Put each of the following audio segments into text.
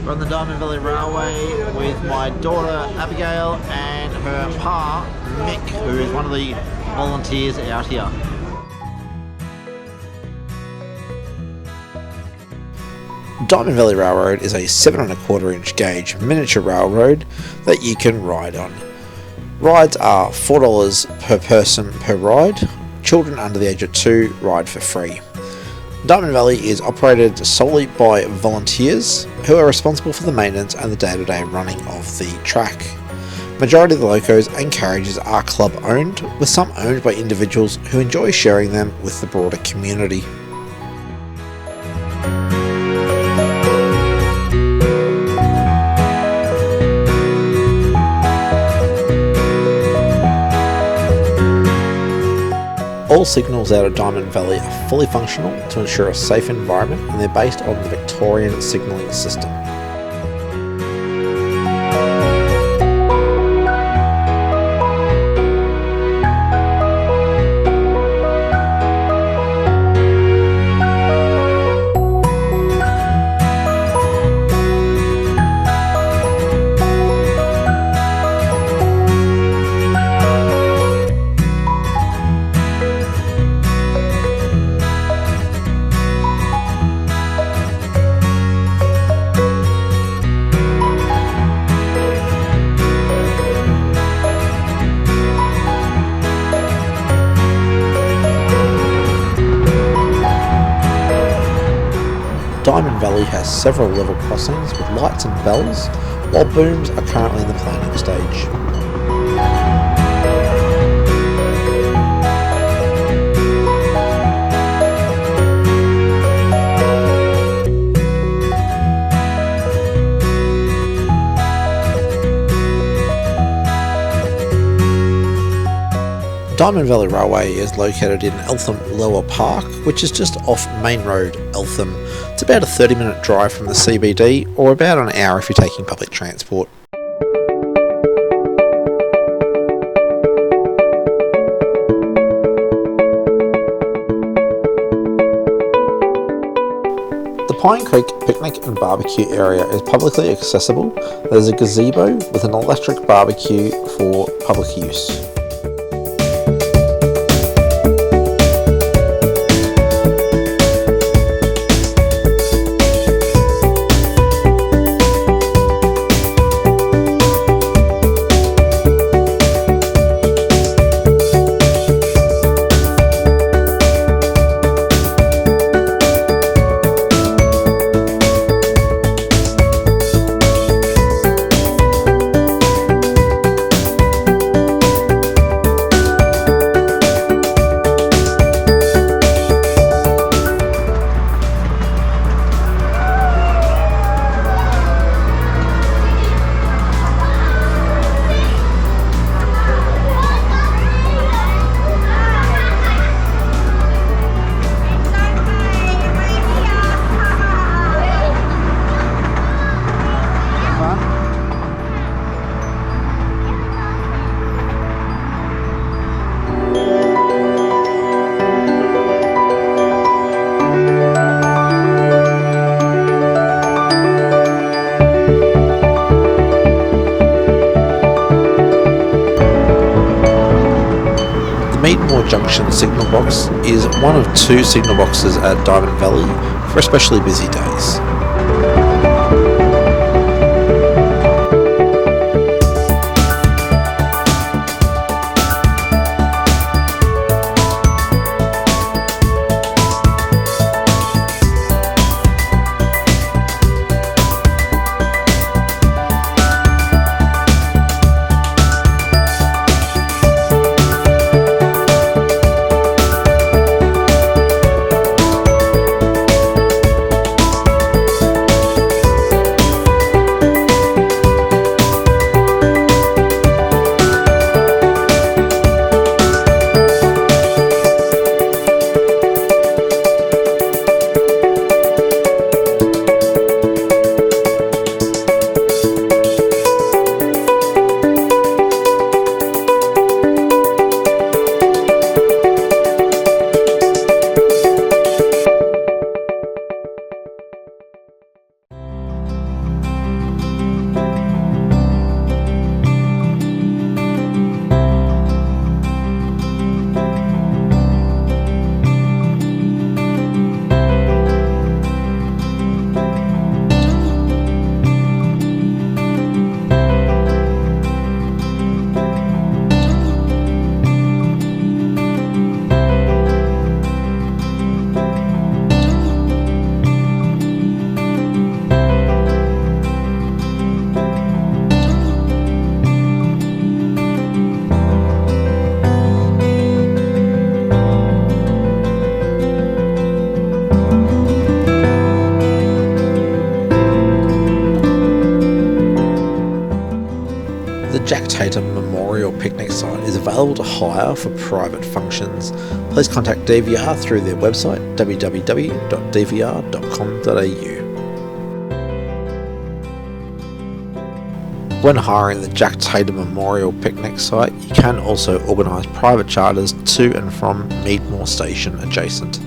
We're on the Diamond Valley Railway with my daughter Abigail and her pa Mick, who is one of the volunteers out here. Diamond Valley Railroad is a 7¼ inch gauge miniature railroad that you can ride on. Rides are $4 per person per ride. Children under the age of 2 ride for free. Diamond Valley is operated solely by volunteers who are responsible for the maintenance and the day-to-day running of the track. Majority of the locos and carriages are club owned, with some owned by individuals who enjoy sharing them with the broader community. All signals out of Diamond Valley are fully functional to ensure a safe environment, and they're based on the Victorian signalling system. Diamond Valley has several level crossings with lights and bells, while booms are currently in the planning stage. Diamond Valley Railway is located in Eltham Lower Park, which is just off Main Road, Eltham. It's about a 30-minute drive from the CBD, or about an hour if you're taking public transport. The Pine Creek picnic and barbecue area is publicly accessible. There's a gazebo with an electric barbecue for public use. Meadmore Junction signal box is one of 2 signal boxes at Diamond Valley for especially busy days. Jack Tatum Memorial Picnic site is available to hire for private functions. Please contact DVR through their website www.dvr.com.au. When hiring the Jack Tatum Memorial Picnic site, you can also organise private charters to and from Meadmore Station adjacent.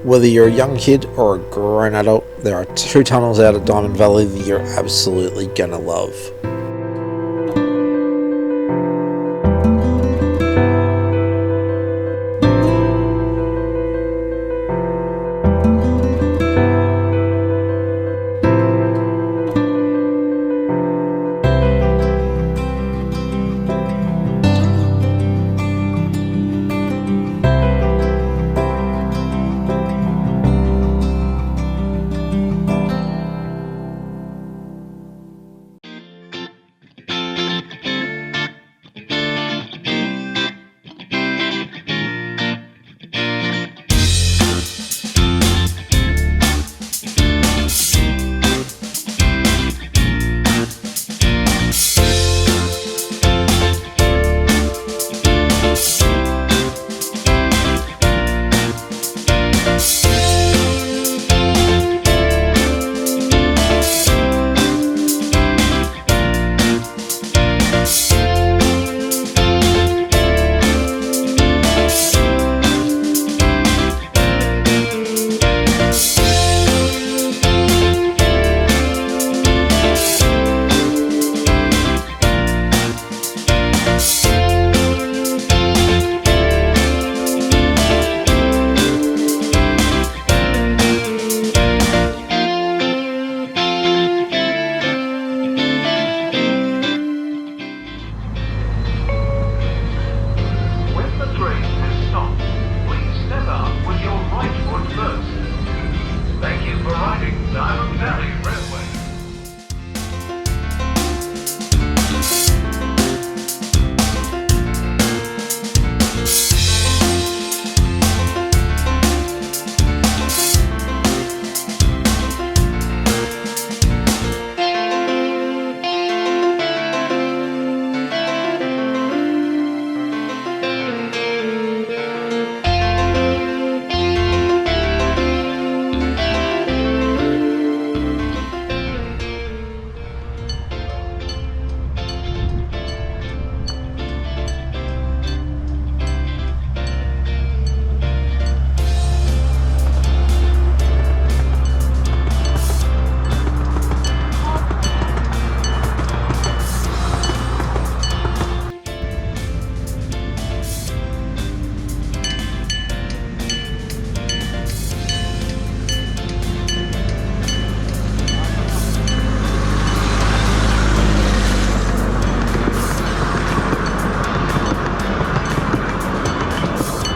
Whether you're a young kid or a grown adult, there are 2 tunnels out of Diamond Valley that you're absolutely gonna love.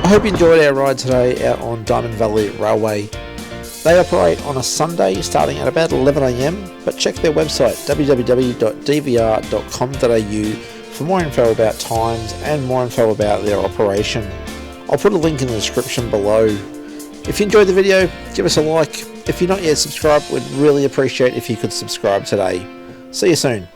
I hope you enjoyed our ride today out on Diamond Valley Railway. They operate on a Sunday starting at about 11 AM, but check their website www.dvr.com.au for more info about times and more info about their operation. I'll put a link in the description below. If you enjoyed the video, give us a like. If you're not yet subscribed, we'd really appreciate if you could subscribe today. See you soon.